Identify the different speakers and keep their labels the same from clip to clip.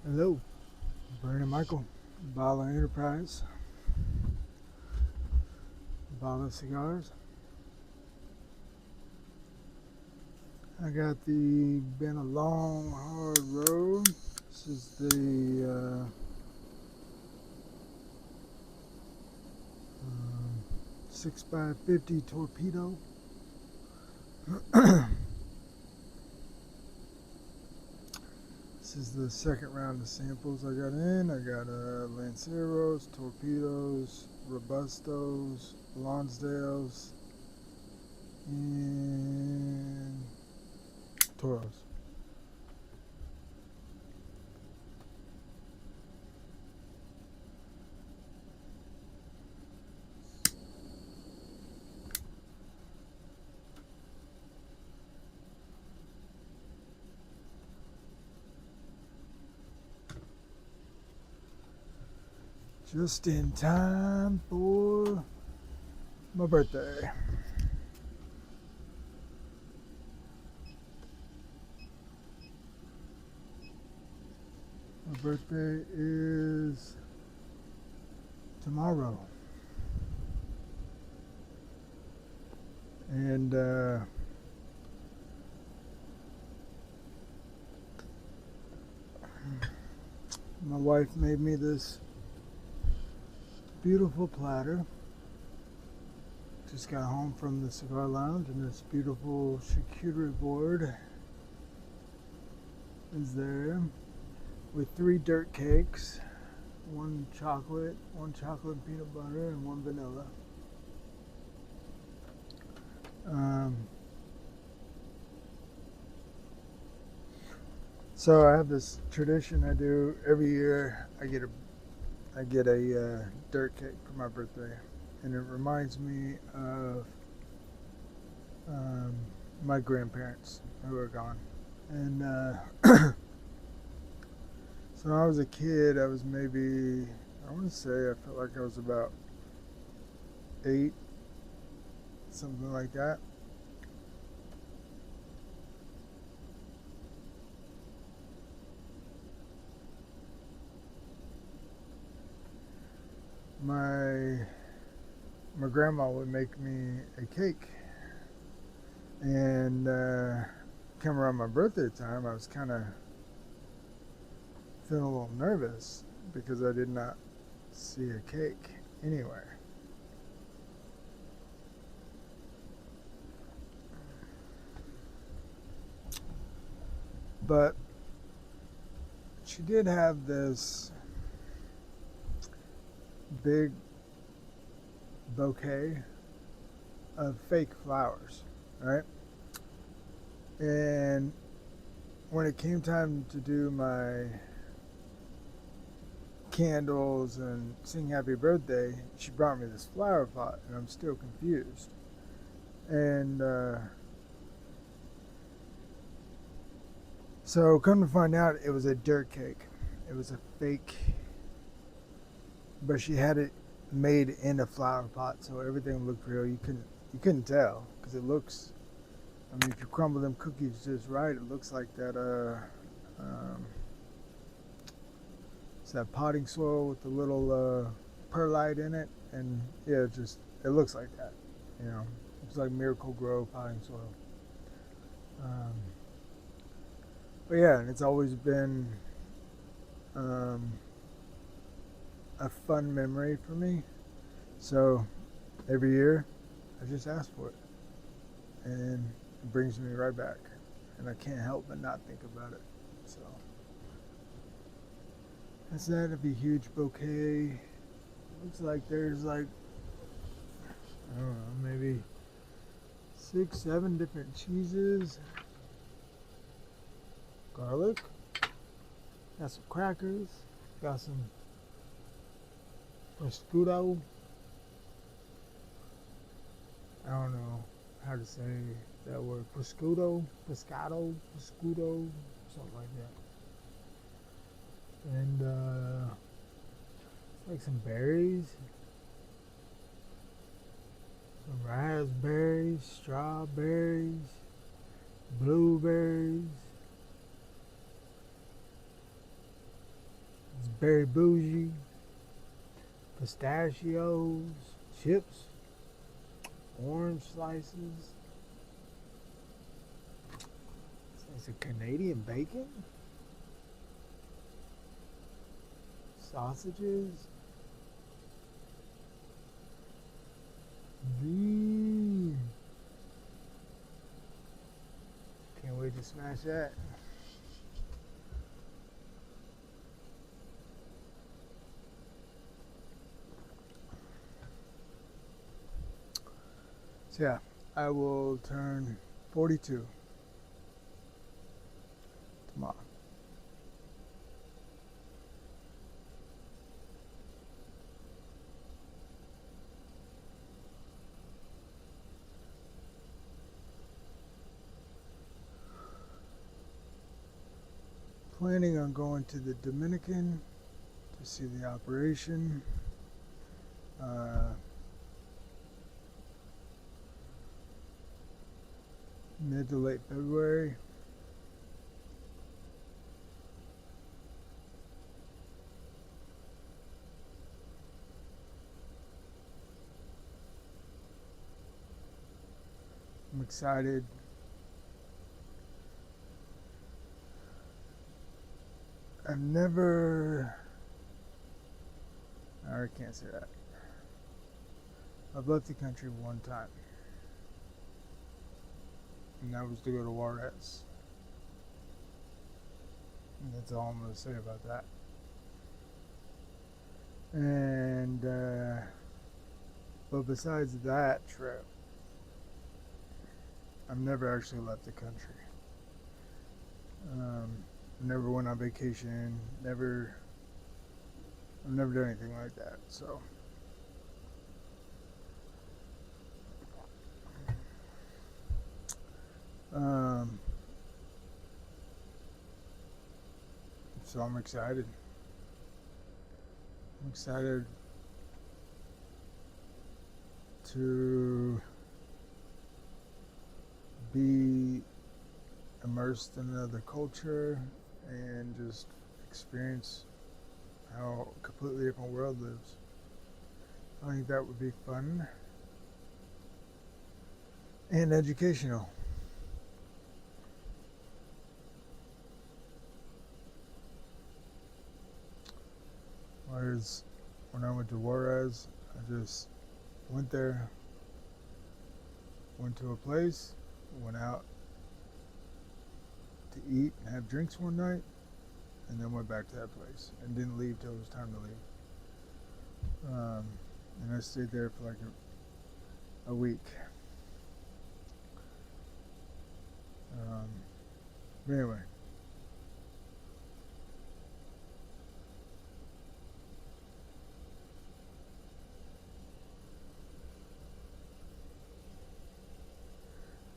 Speaker 1: Hello, Brandon Michael, BALHR Enterprise, BALHR Cigars. I got the been a long, hard road. This is the 6x50 torpedo. This is the second round of samples I got in. I got Lanceros, Torpedoes, Robustos, Lonsdales, and Toros. Just in time for my birthday. My birthday is tomorrow. And my wife made me this beautiful platter. Just got home from the cigar lounge, and this beautiful charcuterie board is there with 3 dirt cakes, one chocolate and peanut butter, and one vanilla. So I have this tradition I do every year. I get a dirt cake for my birthday, and it reminds me of my grandparents who are gone. And so when I was a kid, I was maybe, I want to say, I felt like I was about 8, something like that. My grandma would make me a cake, and come around my birthday time, I was kind of feeling a little nervous because I did not see a cake anywhere. But she did have this big bouquet of fake flowers, right? And when it came time to do my candles and sing happy birthday, she brought me this flower pot, and I'm still confused. And so come to find out, it was a dirt cake. It was a fake, but she had it made in a flower pot, so everything looked real. You couldn't tell because it looks. I mean, if you crumble them cookies just right, it looks like that. It's that potting soil with the little perlite in it, and yeah, it looks like that. You know, it's like Miracle Grow potting soil. Um, but yeah, and it's always been a fun memory for me. So every year, I just ask for it, and it brings me right back, and I can't help but not think about it. So that's that. It'd be a huge bouquet. Looks like there's like, I don't know, maybe 6, 7 different cheeses, garlic, got some crackers, got some prosciutto. I don't know how to say that word. Prosciutto, prosciutto, something like that. And like some berries, some raspberries, strawberries, blueberries, Berry bougie, pistachios, chips, orange slices. It's a Canadian bacon, sausages. Can't wait to smash that. So yeah, I will turn 42 tomorrow. Planning on going to the Dominican to see the operation. Mid to late February. I'm excited. I can't say that. I've left the country one time, and that was to go to Juarez. And that's all I'm going to say about that. And, but besides that trip, I've never actually left the country. Never went on vacation. I've never done anything like that. So, so I'm excited. I'm excited to be immersed in another culture and just experience how a completely different world lives. I think that would be fun and educational. Whereas when I went to Juarez, I just went there, went to a place, went out to eat and have drinks one night, and then went back to that place and didn't leave till it was time to leave. And I stayed there for like a week. But anyway,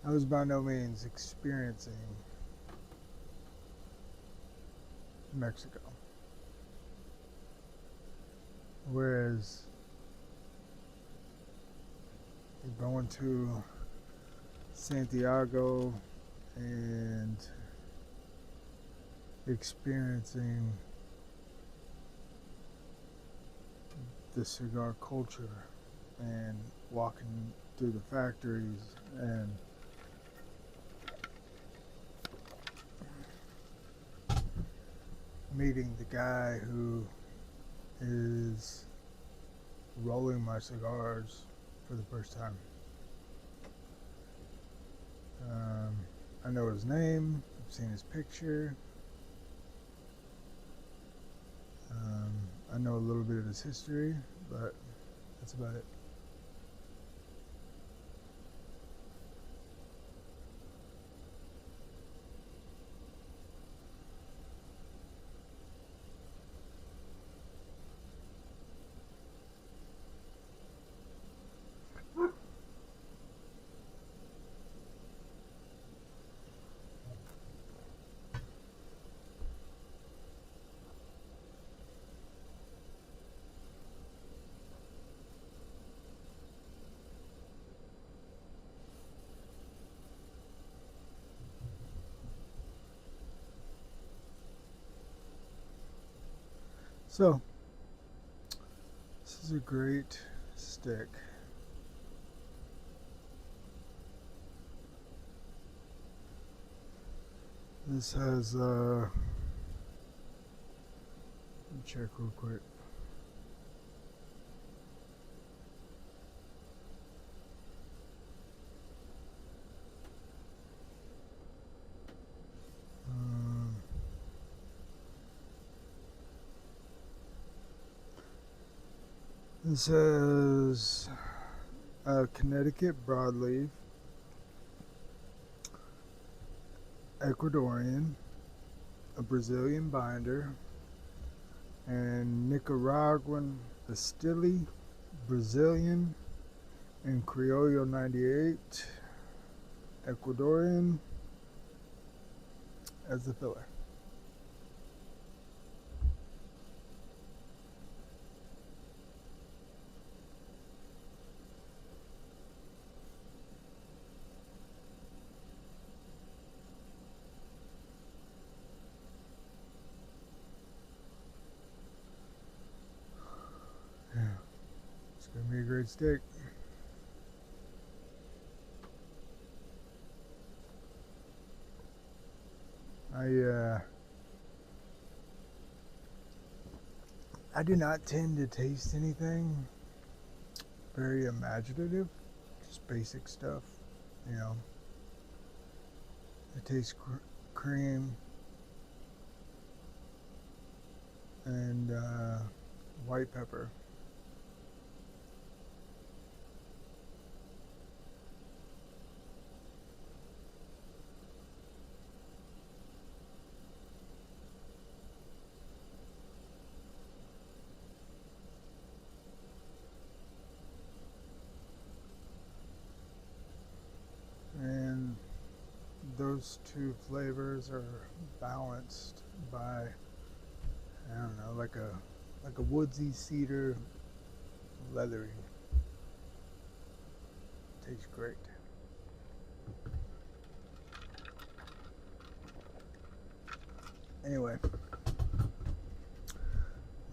Speaker 1: I was by no means experiencing Mexico. Whereas going to Santiago and experiencing the cigar culture and walking through the factories and meeting the guy who is rolling my cigars for the first time. I know his name, I've seen his picture, I know a little bit of his history, but that's about it. So, this is a great stick. This has, let me check real quick. This has a Connecticut broadleaf, Ecuadorian, a Brazilian binder, and Nicaraguan Estili, Brazilian, and Criollo 98, Ecuadorian as the filler. Yeah, it's gonna be a great steak. I do not tend to taste anything very imaginative, just basic stuff, you know. I taste cream and white pepper. And those two flavors are balanced by, I don't know, like a woodsy cedar leathery. Tastes great. Anyway,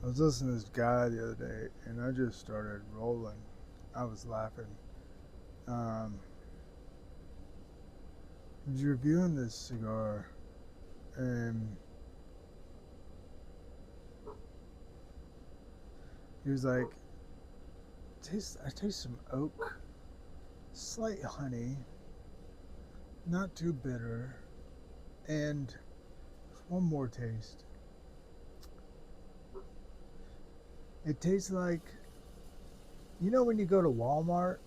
Speaker 1: I was listening to this guy the other day and I just started rolling. I was laughing. He was reviewing this cigar and he was like, I taste some oak, slight honey, not too bitter, and one more taste. It tastes like, you know when you go to Walmart,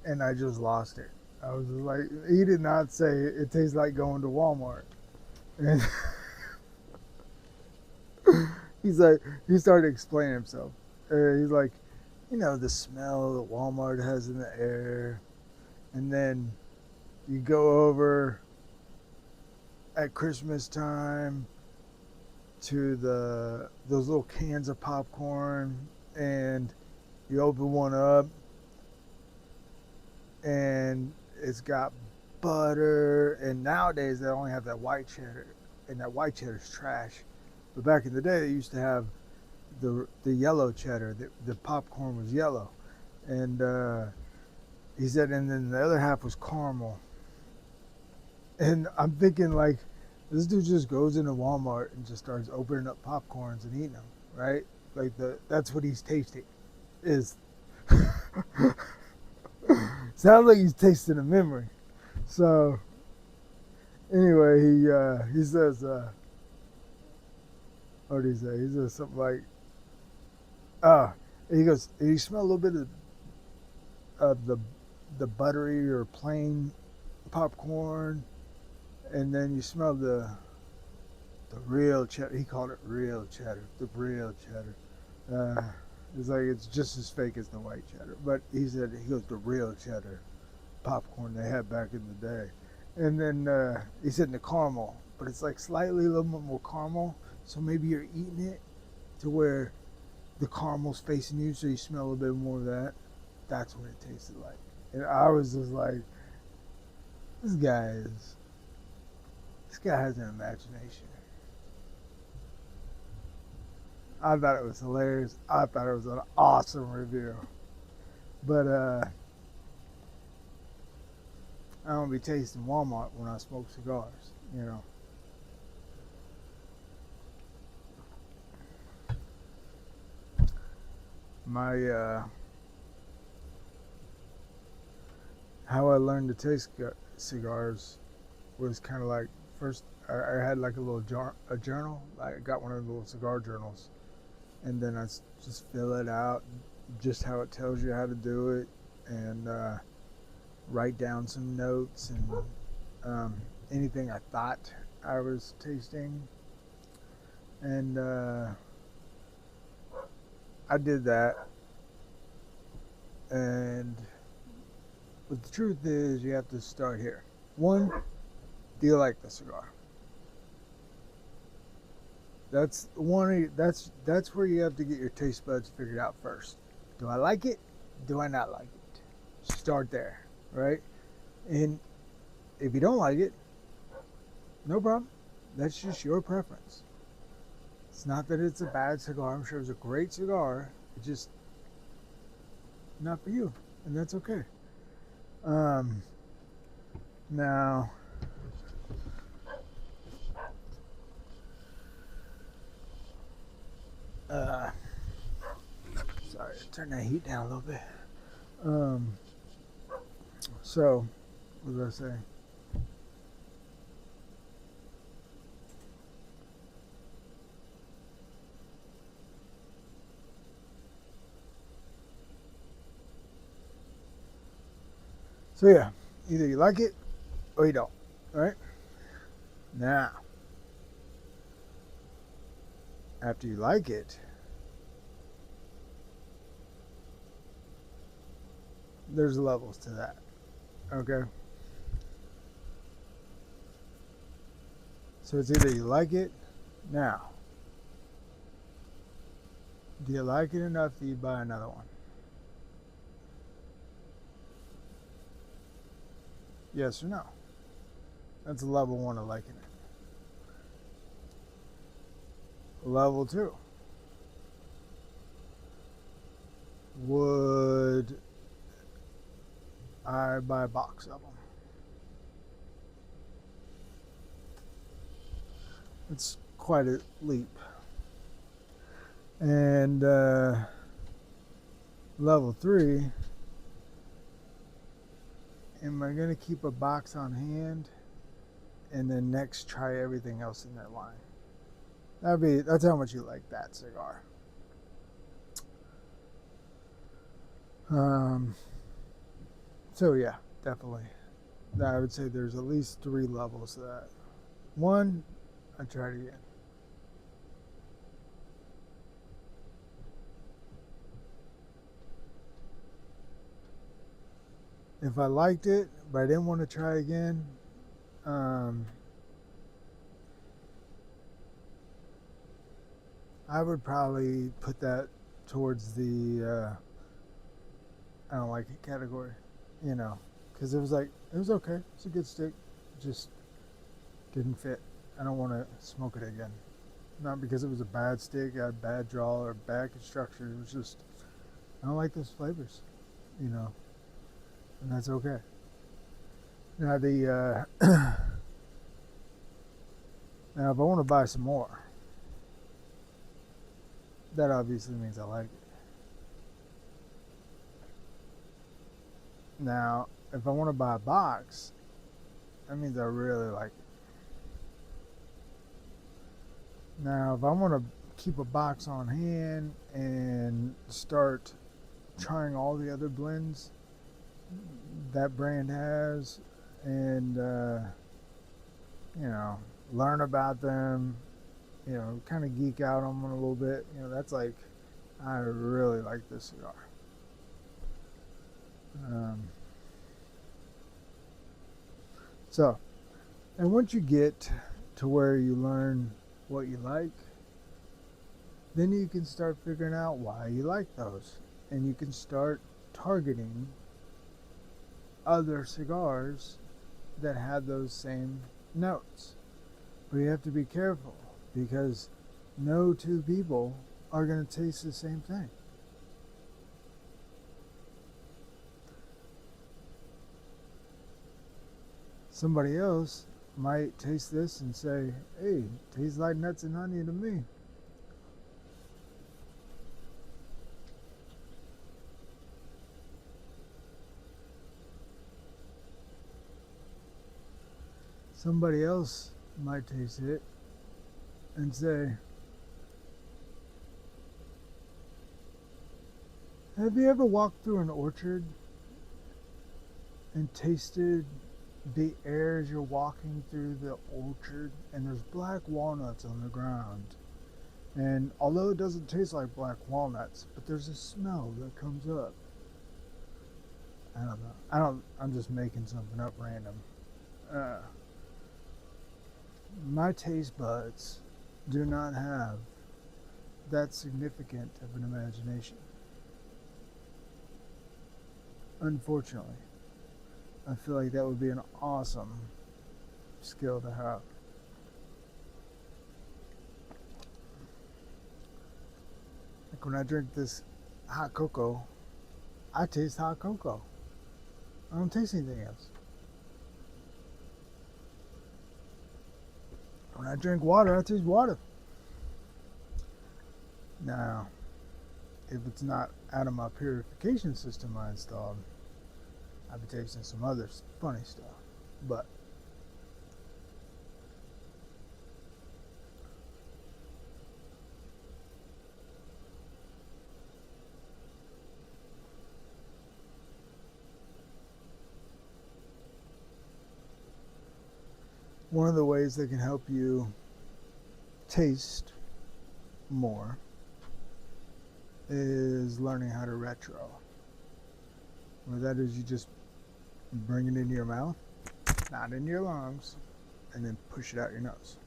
Speaker 1: and I just lost it. I was like, he did not say it tastes like going to Walmart. And he's like, he started explaining himself. He's like, you know, the smell that Walmart has in the air. And then you go over at Christmas time to those little cans of popcorn and you open one up and it's got butter, and nowadays they only have that white cheddar, and that white cheddar's trash. But back in the day they used to have the yellow cheddar. The popcorn was yellow, and he said, and then the other half was caramel. And I'm thinking like, this dude just goes into Walmart and just starts opening up popcorns and eating them, right? Like that's what he's tasting. Is sounds like he's tasting a memory. So anyway, he says, what did he say? He says something like, he goes, you smell a little bit of the buttery or plain popcorn, and then you smell the real cheddar. He called it real cheddar. The real cheddar. It's like it's just as fake as the white cheddar. But he goes, the real cheddar popcorn they had back in the day. And then he said the caramel, but it's like slightly a little bit more caramel. So maybe you're eating it to where the caramel's facing you, so you smell a little bit more of that. That's what it tasted like. And I was just like, this guy has an imagination. I thought it was hilarious. I thought it was an awesome review. But I don't be tasting Walmart when I smoke cigars, you know. My how I learned to taste cigars was kind of like first I had like a journal. I got one of the little cigar journals, and then I just fill it out, just how it tells you how to do it, and write down some notes and anything I thought I was tasting, and I did that. And but the truth is, you have to start here. One, do you like the cigar? That's one. That's where you have to get your taste buds figured out first. Do I like it? Do I not like it? Start there, right? And if you don't like it, no problem. That's just your preference. It's not that it's a bad cigar. I'm sure it's a great cigar. It's just not for you, and that's okay. Um, Now, uh, sorry, turn that heat down a little bit. Um, so, what was I saying? So yeah, either you like it or you don't. All right. Now, after you like it, there's levels to that. Okay. So it's either you like it. Now, do you like it enough that you buy another one? Yes or no? That's level one of liking it. Level two. Would I buy a box of them? It's quite a leap. And level three, am I going to keep a box on hand and then next try everything else in that line? That's how much you like that cigar. So yeah, definitely. I would say there's at least three levels to that. One, I tried it again. If I liked it, but I didn't want to try again, I would probably put that towards the I don't like it category, you know, because it was okay, it's a good stick, just didn't fit. I don't want to smoke it again. Not because it was a bad stick, I had bad draw or bad construction. It was just I don't like those flavors, you know, and that's okay. Now the now if I want to buy some more, that obviously means I like it. Now, if I want to buy a box, that means I really like it. Now, if I want to keep a box on hand and start trying all the other blends that brand has and, learn about them, kind of geek out on them a little bit, that's like, I really like this cigar. So, and once you get to where you learn what you like, then you can start figuring out why you like those. And you can start targeting other cigars that have those same notes. But you have to be careful because no two people are going to taste the same thing. Somebody else might taste this and say, hey, tastes like nuts and honey to me. Somebody else might taste it and say, have you ever walked through an orchard and tasted the air as you're walking through the orchard, and there's black walnuts on the ground, and although it doesn't taste like black walnuts, but there's a smell that comes up. I don't know. I'm just making something up random. My taste buds do not have that significant of an imagination, unfortunately. I feel like that would be an awesome skill to have. Like when I drink this hot cocoa, I taste hot cocoa. I don't taste anything else. When I drink water, I taste water. Now, if it's not out of my purification system I installed, I've been tasting some other funny stuff. But one of the ways that can help you taste more is learning how to retro. Where that is, you just bring it into your mouth, not in your lungs, and then push it out your nose.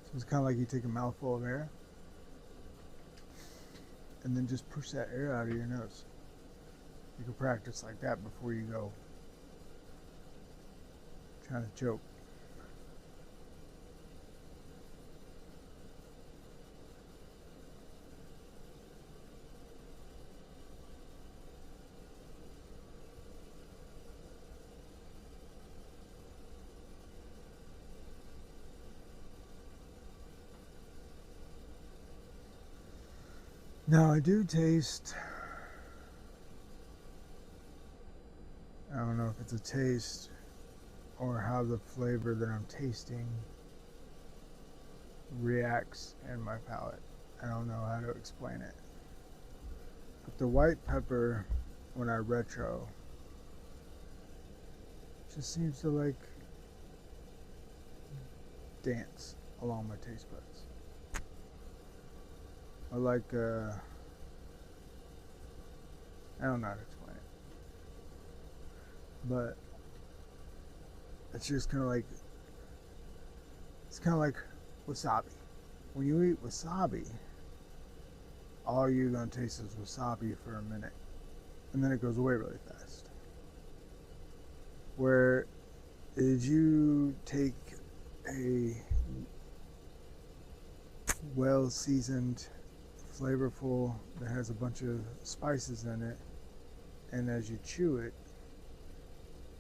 Speaker 1: So it's kind of like you take a mouthful of air and then just push that air out of your nose. You can practice like that before you go trying to choke. Now I do taste, I don't know if it's a taste or how the flavor that I'm tasting reacts in my palate. I don't know how to explain it. But the white pepper, when I retro, just seems to like dance along my taste buds. Or like, I don't know how to explain it. But it's just kind of like, it's kind of like wasabi. When you eat wasabi, all you're going to taste is wasabi for a minute. And then it goes away really fast. Where is you take a well-seasoned, flavorful, that has a bunch of spices in it, and as you chew it,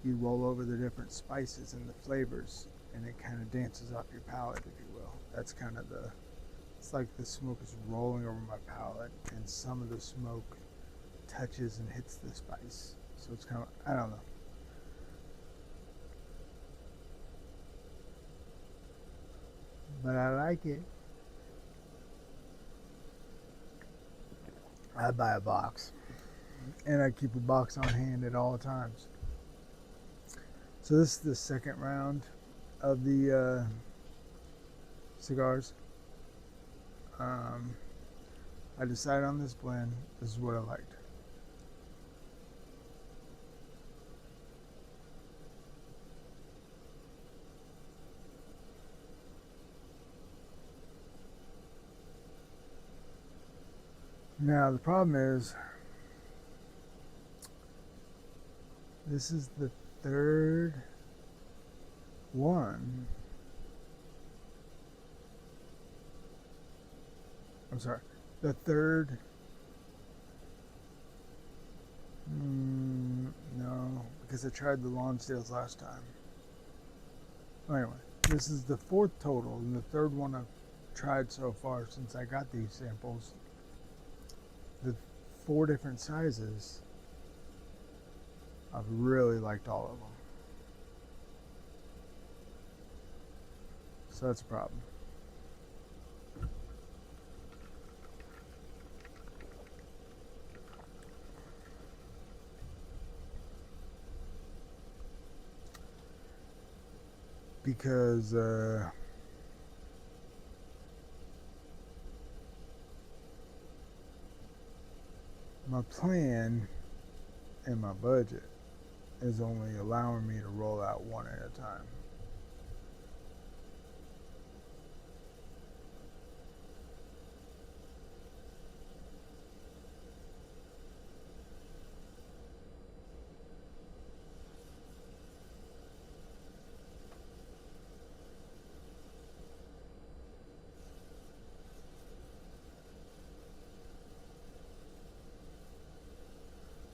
Speaker 1: you roll over the different spices and the flavors, and it kind of dances off your palate, if you will. That's kind of the, it's like the smoke is rolling over my palate, and some of the smoke touches and hits the spice. So it's kind of, I don't know. But I like it. I buy a box, and I keep a box on hand at all times. So this is the second round of the cigars. I decided on this blend. This is what I liked. Now the problem is, this is the third one, I'm sorry, the third, no, because I tried the Lonsdales last time. Anyway, this is the fourth total and the third one I've tried so far since I got these samples. The 4 different sizes, I've really liked all of them. So that's a problem. Because my plan and my budget is only allowing me to roll out one at a time.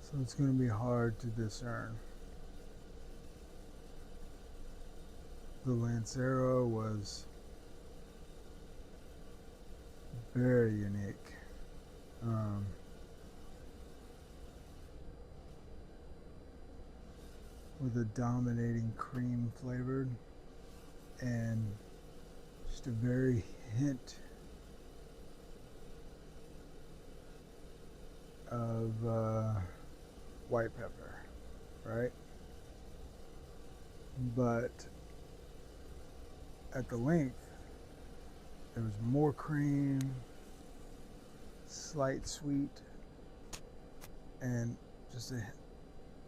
Speaker 1: So it's going to be hard to discern. The Lancero was very unique. With a dominating cream flavored and just a very hint of white pepper, right? But at the length, there was more cream, slight sweet, and just a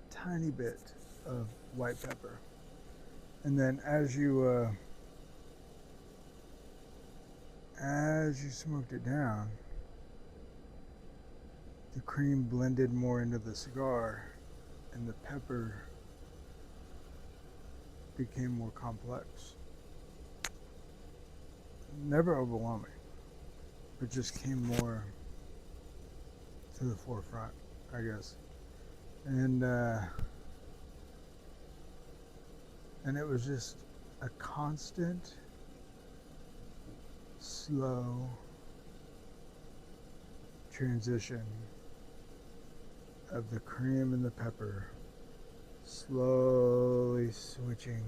Speaker 1: tiny bit of white pepper. And then as you smoked it down, the cream blended more into the cigar and the pepper became more complex. Never overwhelming, but just came more to the forefront, I guess. And it was just a constant, slow transition of the cream and the pepper slowly switching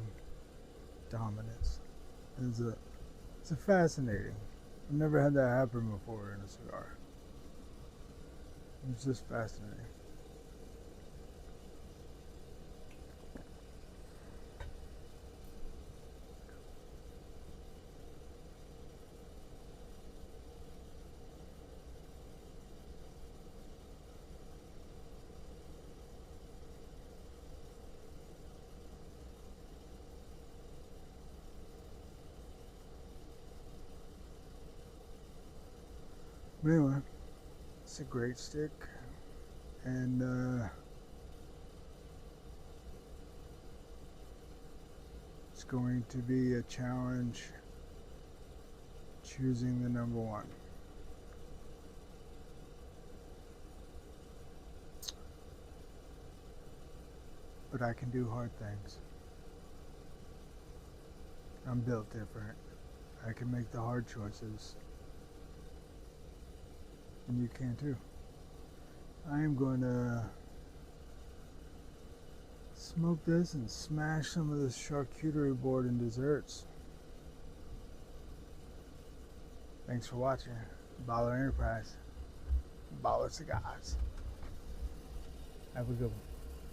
Speaker 1: dominance. It's a fascinating. I've never had that happen before in a cigar. It's just fascinating. But anyway, it's a great stick, and it's going to be a challenge choosing the number one. But I can do hard things. I'm built different. I can make the hard choices. And you can too. I am going to smoke this and smash some of this charcuterie board in desserts. Thanks for watching. BALHR Enterprise. BALHR Cigars. Have a good one.